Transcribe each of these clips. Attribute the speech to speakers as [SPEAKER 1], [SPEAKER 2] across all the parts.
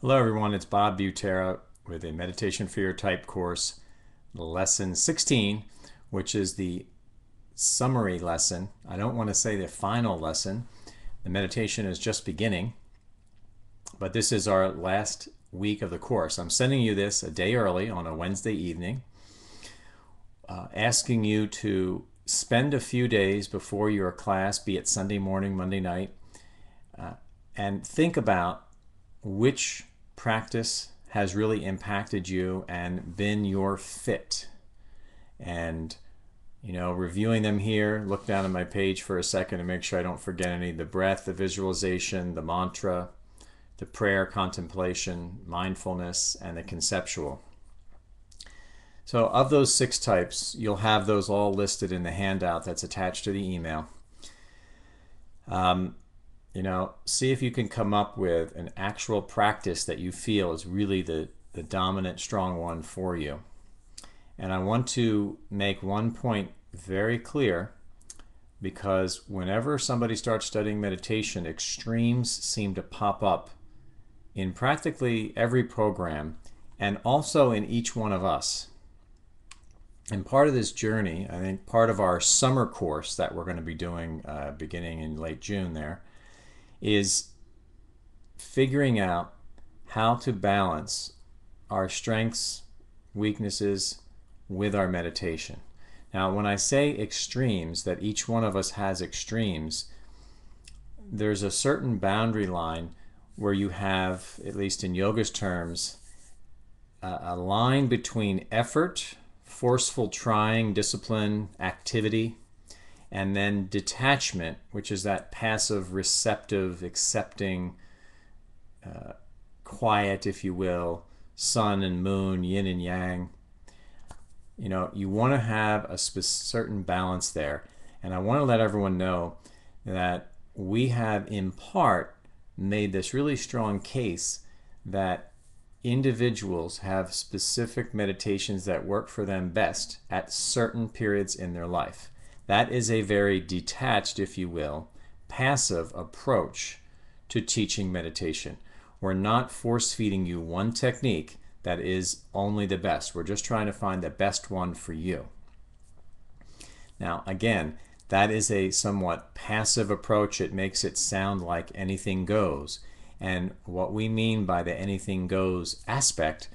[SPEAKER 1] Hello everyone, it's Bob Butera with a Meditation for Your Type course, lesson 16, which is the summary lesson. I don't want to say the final lesson. The meditation is just beginning, but this is our last week of the course. I'm sending you this a day early on a Wednesday evening, asking you to spend a few days before your class, be it Sunday morning, Monday night, and think about which practice has really impacted you and been your fit. And reviewing them here, look down at my page for a second to make sure I don't forget any. The breath, the visualization, the mantra, the prayer, contemplation, mindfulness, and the conceptual. So of those 6 types, you'll have those all listed in the handout that's attached to the email. See if you can come up with an actual practice that you feel is really the dominant, strong one for you. And I want to make one point very clear, because whenever somebody starts studying meditation, extremes seem to pop up in practically every program and also in each one of us. And part of this journey, I think part of our summer course that we're going to be doing beginning in late June there, is figuring out how to balance our strengths, weaknesses with our meditation. Now, when I say extremes, that each one of us has extremes, there's a certain boundary line where you have, at least in yoga's terms, a line between effort, forceful trying, discipline, activity, and then detachment, which is that passive, receptive, accepting, quiet, if you will, sun and moon, yin and yang. You want to have a certain balance there. And I want to let everyone know that we have, in part, made this really strong case that individuals have specific meditations that work for them best at certain periods in their life. That is a very detached, if you will, passive approach to teaching meditation. We're not force-feeding you one technique that is only the best. We're just trying to find the best one for you. Now, again, that is a somewhat passive approach. It makes it sound like anything goes. And what we mean by the anything goes aspect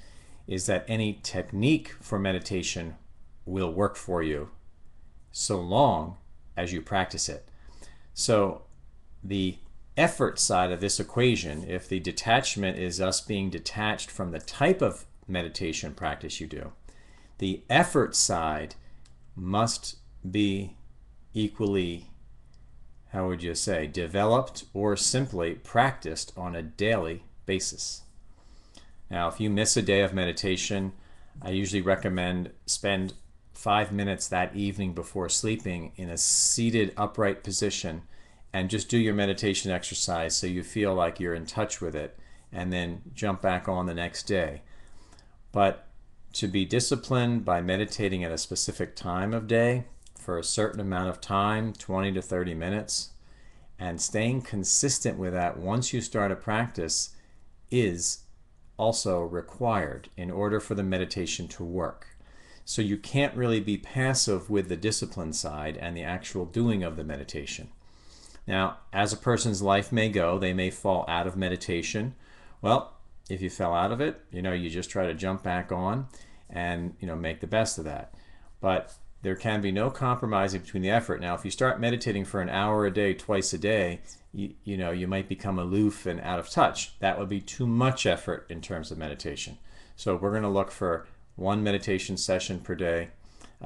[SPEAKER 1] is that any technique for meditation will work for you, so long as you practice it. So the effort side of this equation, if the detachment is us being detached from the type of meditation practice you do, the effort side must be equally, how would you say, developed or simply practiced on a daily basis. Now, if you miss a day of meditation, I usually recommend spend 5 minutes that evening before sleeping in a seated upright position and just do your meditation exercise so you feel like you're in touch with it, and then jump back on the next day. But to be disciplined by meditating at a specific time of day for a certain amount of time, 20 to 30 minutes, and staying consistent with that once you start a practice is also required in order for the meditation to work. So you can't really be passive with the discipline side and the actual doing of the meditation. Now, as a person's life may go, they may fall out of meditation. Well, if you fell out of it, you just try to jump back on and, make the best of that. But there can be no compromising between the effort. Now, if you start meditating for an hour a day, twice a day, you might become aloof and out of touch. That would be too much effort in terms of meditation. So we're going to look for one meditation session per day.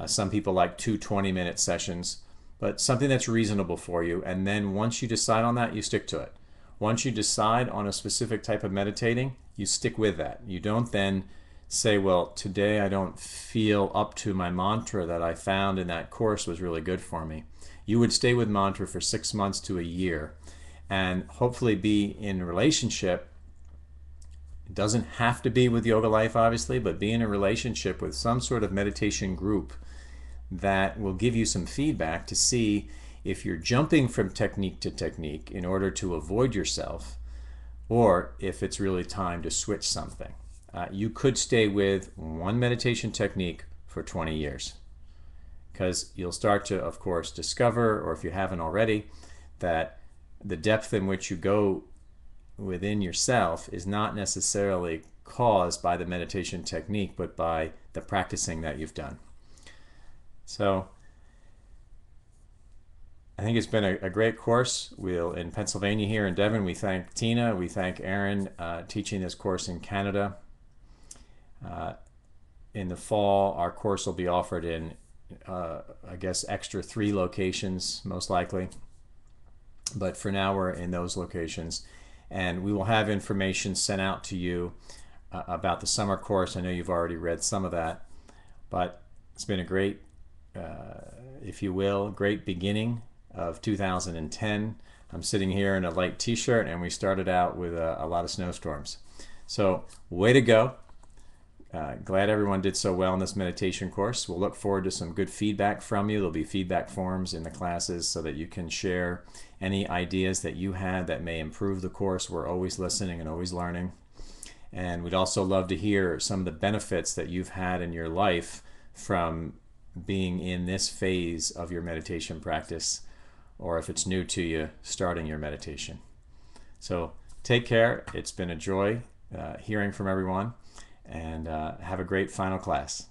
[SPEAKER 1] Some people like 2 20-minute sessions, but something that's reasonable for you. And then once you decide on that, you stick to it. Once you decide on a specific type of meditating, you stick with that. You don't then say, well, today I don't feel up to my mantra that I found in that course was really good for me. You would stay with mantra for 6 months to a year and hopefully be in a relationship. It doesn't have to be with Yoga Life, obviously, but be in a relationship with some sort of meditation group that will give you some feedback to see if you're jumping from technique to technique in order to avoid yourself, or if it's really time to switch something. You could stay with one meditation technique for 20 years because you'll start to, of course, discover, or if you haven't already, that the depth in which you go within yourself is not necessarily caused by the meditation technique, but by the practicing that you've done. So I think it's been a great course. We'll in Pennsylvania here in Devon. We thank Tina. We thank Aaron teaching this course in Canada. In the fall, our course will be offered in, I guess, extra 3 locations, most likely. But for now, we're in those locations. And we will have information sent out to you about the summer course. I know you've already read some of that. But it's been a great, if you will, great beginning of 2010. I'm sitting here in a light t-shirt, and we started out with a lot of snowstorms. So way to go. Glad everyone did so well in this meditation course. We'll look forward to some good feedback from you. There'll be feedback forms in the classes so that you can share any ideas that you had that may improve the course. We're always listening and always learning. And we'd also love to hear some of the benefits that you've had in your life from being in this phase of your meditation practice, or if it's new to you, starting your meditation. So take care. It's been a joy hearing from everyone. And have a great final class.